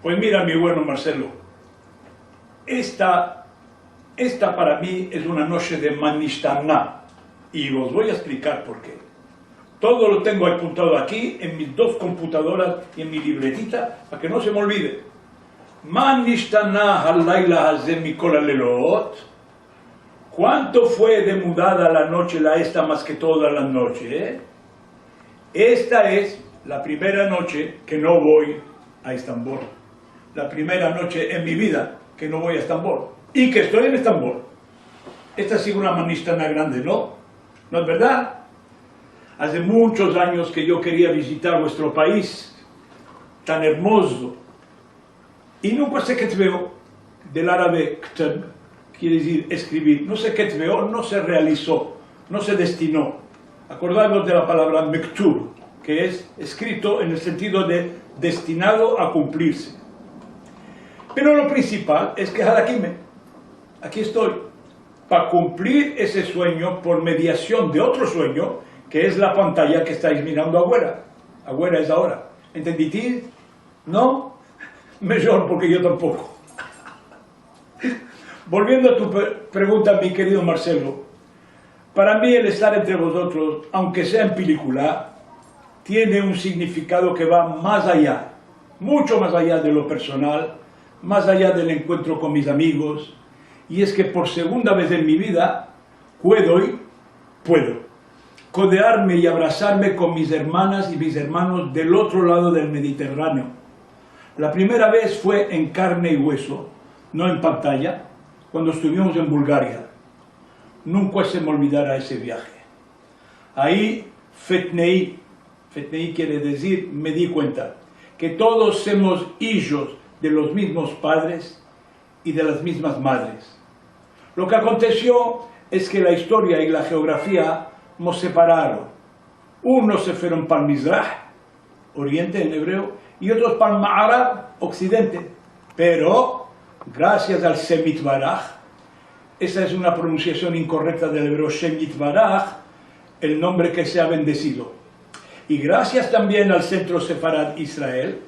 Pues mira, mi bueno Marcelo, esta para mí es una noche de Manishtaná, y os voy a explicar por qué. Todo lo tengo apuntado aquí, en mis dos computadoras y en mi libretita, para que no se me olvide. Manishtaná halayla hazeh mikol halelot. ¿Cuánto fue de mudada la noche la esta más que todas las noches? Esta es la primera noche que no voy a Estambul. La primera noche en mi vida que no voy a Estambul. Y que estoy en Estambul. Esta ha sido una manistana grande, ¿no? ¿No es verdad? Hace muchos años que yo quería visitar vuestro país, tan hermoso. Y nunca sé qué veo del árabe ktab, quiere decir escribir. No sé qué veo, no se realizó, no se destinó. Acordaros de la palabra mektub, que es escrito en el sentido de destinado a cumplirse. Pero lo principal es que aquí estoy, para cumplir ese sueño por mediación de otro sueño, que es la pantalla que estáis mirando afuera. Afuera es ahora. ¿Entendiste? ¿No? Mejor, porque yo tampoco. Volviendo a tu pregunta, mi querido Marcelo, para mí el estar entre vosotros, aunque sea en película, tiene un significado que va más allá, mucho más allá de lo personal, más allá del encuentro con mis amigos, y es que por segunda vez en mi vida puedo codearme y abrazarme con mis hermanas y mis hermanos del otro lado del Mediterráneo. La primera vez fue en carne y hueso, no en pantalla, cuando estuvimos en Bulgaria. Nunca se me olvidará ese viaje. Ahí, Fetnei quiere decir, me di cuenta, que todos somos hijos de los mismos padres y de las mismas madres. Lo que aconteció es que la historia y la geografía nos separaron. Unos se fueron para el Mizrah, oriente en hebreo, y otros para el Ma'arab, occidente. Pero, gracias al Shem Yitbaraj, esa es una pronunciación incorrecta del hebreo Shem Yitbaraj, el nombre que se ha bendecido. Y gracias también al Centro Sefarad Israel,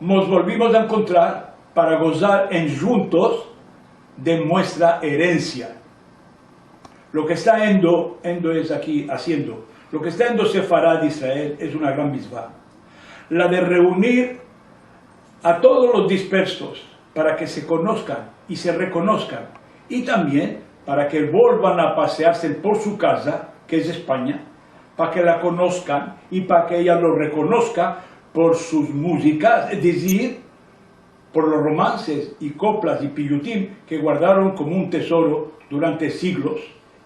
nos volvimos a encontrar para gozar en juntos de nuestra herencia. Lo que está Endo es aquí haciendo, lo que está Endo Sefarad Israel es una gran misvá. La de reunir a todos los dispersos para que se conozcan y se reconozcan, y también para que vuelvan a pasearse por su casa, que es España, para que la conozcan y para que ella lo reconozca por sus músicas, es decir, por los romances y coplas y pillutín que guardaron como un tesoro durante siglos,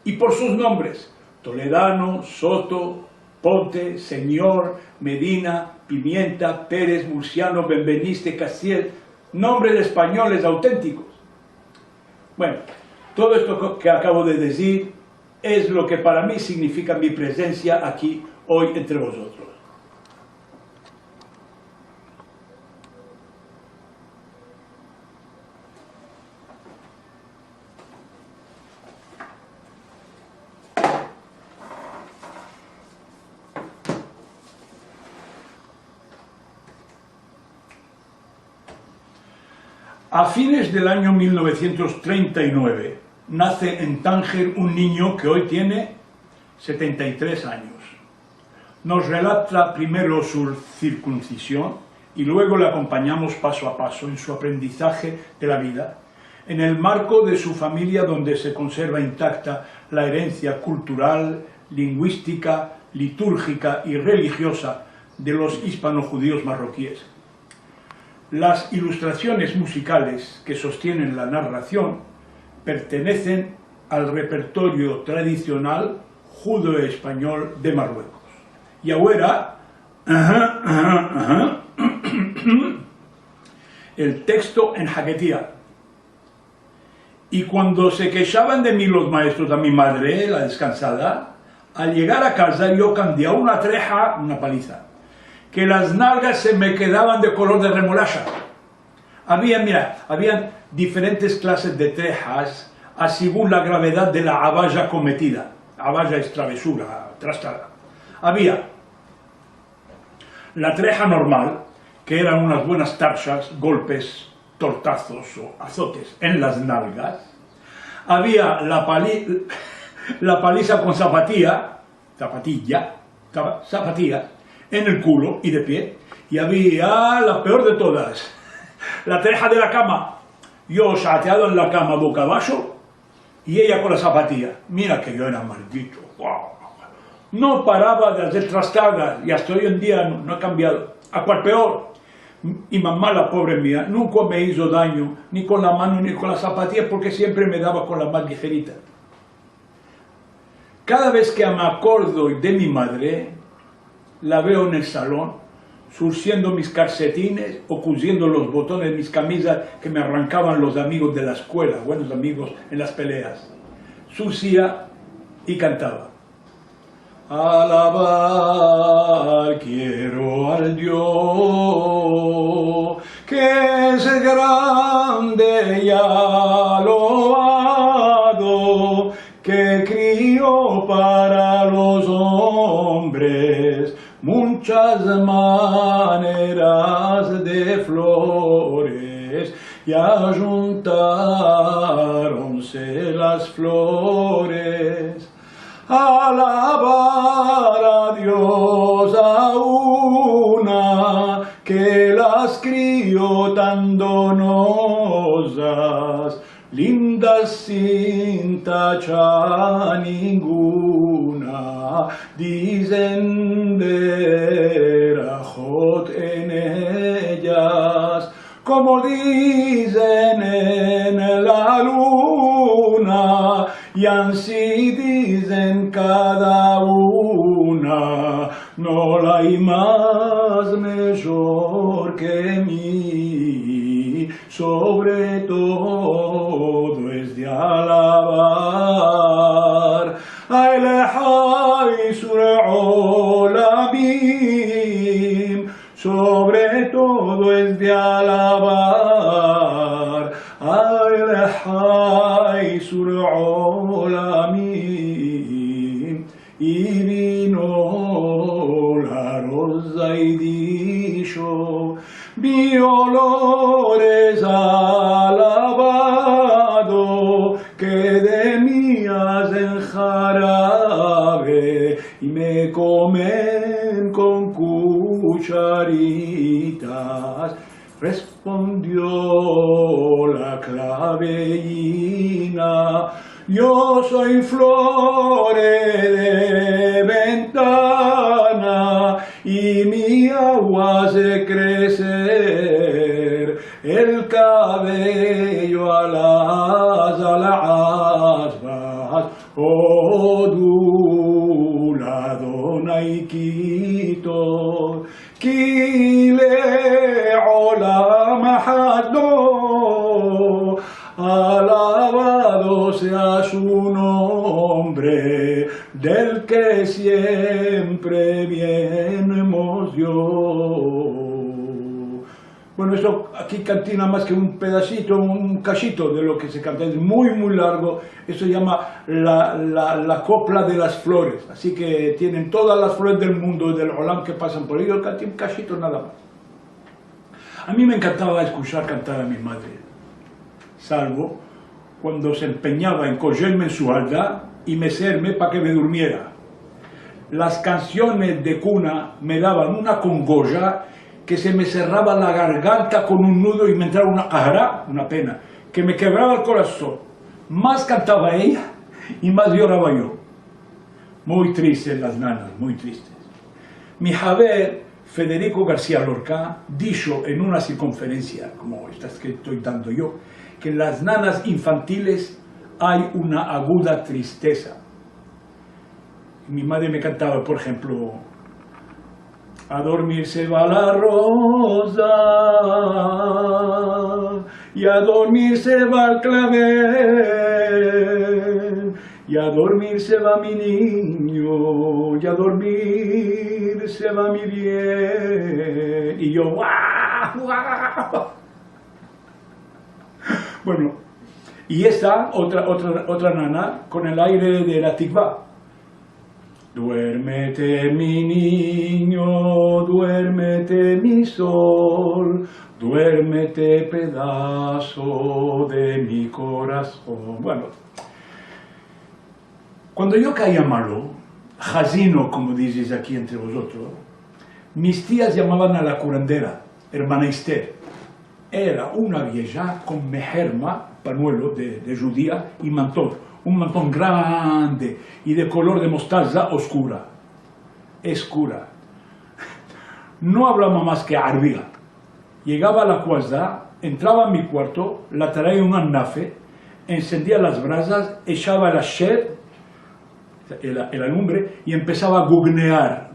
y por sus nombres: Toledano, Soto, Ponte, Señor, Medina, Pimienta, Pérez, Murciano, Benveniste, Castiel, nombres españoles auténticos. Bueno, todo esto que acabo de decir es lo que para mí significa mi presencia aquí hoy entre vosotros. A fines del año 1939 nace en Tánger un niño que hoy tiene 73 años. Nos relata primero su circuncisión y luego le acompañamos paso a paso en su aprendizaje de la vida, en el marco de su familia donde se conserva intacta la herencia cultural, lingüística, litúrgica y religiosa de los hispano-judíos marroquíes. Las ilustraciones musicales que sostienen la narración pertenecen al repertorio tradicional judeo-español de Marruecos. Y ahora, el texto en jaquetía. Y cuando se quejaban de mí los maestros, a mi madre, la descansada, al llegar a casa yo cambiaba una treja, una paliza, que las nalgas se me quedaban de color de remolacha. Habían diferentes clases de trejas, según la gravedad de la abaya cometida. Abaya es travesura, trastada. Había la treja normal, que eran unas buenas tarshas, golpes, tortazos o azotes en las nalgas. Había la paliza con zapatilla, en el culo y de pie. Y había la peor de todas, la teja de la cama. Yo chateado en la cama boca abajo y ella con la zapatilla. Mira que yo era maldito. Wow. No paraba de hacer trastadas y hasta hoy en día no he cambiado. A cual peor. Y mamá, la pobre mía, nunca me hizo daño, ni con la mano ni con la zapatilla, porque siempre me daba con la más ligerita. Cada vez que me acuerdo de mi madre, la veo en el salón, surciendo mis calcetines o cosiendo los botones de mis camisas que me arrancaban los amigos de la escuela, buenos amigos en las peleas. Surcía y cantaba. Alabar quiero al Dios que es grande y alabado, que crió para los hombres muchas maneras de flores, y ajuntáronse las flores. Alabar a Dios a una que las crió tan donosas, lindas sin tacha ninguna, dicen verajot en ellas, como dicen en la luna, y así dicen cada una, no la hay más mejor que mí, sobre todo es de alabar. Ay lejai sureolamim, sobre todo es de alabar. Ay lejai sureolamim, y vino la rosa y dijo, mi olor es alabado, que de mí hacen jarabe y me comen con cucharitas. Respondió la clavellina, yo soy flores de ventana y mi agua hace crecer el cabello a las aspas. Oh, dula dona y quito, kile olam hado, alabado sea su nombre, del que siempre vienemos Dios. Bueno, esto aquí canté nada más que un pedacito, un cachito de lo que se canta, es muy muy largo. Eso se llama la copla de las flores, así que tienen todas las flores del mundo, del Olam, que pasan por ahí. Yo canté un cachito nada más. A mí me encantaba escuchar cantar a mi madre, salvo cuando se empeñaba en cogerme en su alda y mecerme para que me durmiera. Las canciones de cuna me daban una congoja, que se me cerraba la garganta con un nudo y me entraba una cajará, una pena, que me quebraba el corazón. Más cantaba ella y más lloraba yo. Muy tristes las nanas, muy tristes. Mi Javier Federico García Lorca dijo en una circunferencia, como esta que estoy dando yo, que en las nanas infantiles hay una aguda tristeza. Mi madre me cantaba, por ejemplo, a dormir se va la rosa y a dormir se va el clavel y a dormir se va mi niño y a dormir se va mi bien. Y yo, ¡guau! ¡Guau! Bueno, y esta otra nana con el aire de la tikva. Duérmete mi niño, duérmete mi sol, duérmete pedazo de mi corazón. Bueno, cuando yo caía malo, jazino, como dices aquí entre vosotros, mis tías llamaban a la curandera, hermana Esther. Era una vieja con mejerma, pañuelo de judía y mantón. Un mantón grande y de color de mostaza oscura. Escura. No hablaba más que arbia. Llegaba a la cuadra, entraba en mi cuarto, la traía un anafe, encendía las brasas, echaba el asher, el alumbre, y empezaba a gugnear,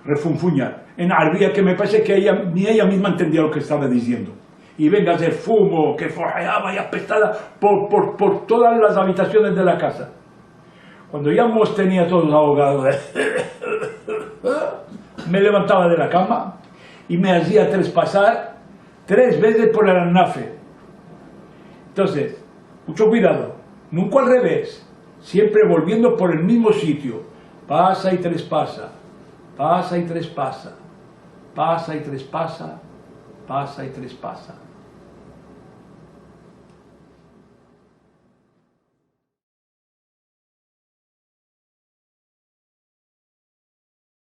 refunfuñar, en arbia, que me parece que ni ella misma entendía lo que estaba diciendo. Y venga a hacer fumo, que forjeaba y apestada por todas las habitaciones de la casa. Cuando ya nos tenía todos ahogados, me levantaba de la cama y me hacía traspasar 3 veces por el anafe. Entonces, mucho cuidado, nunca al revés, siempre volviendo por el mismo sitio. Pasa y traspasa, pasa y traspasa, pasa y traspasa, pasa y traspasa.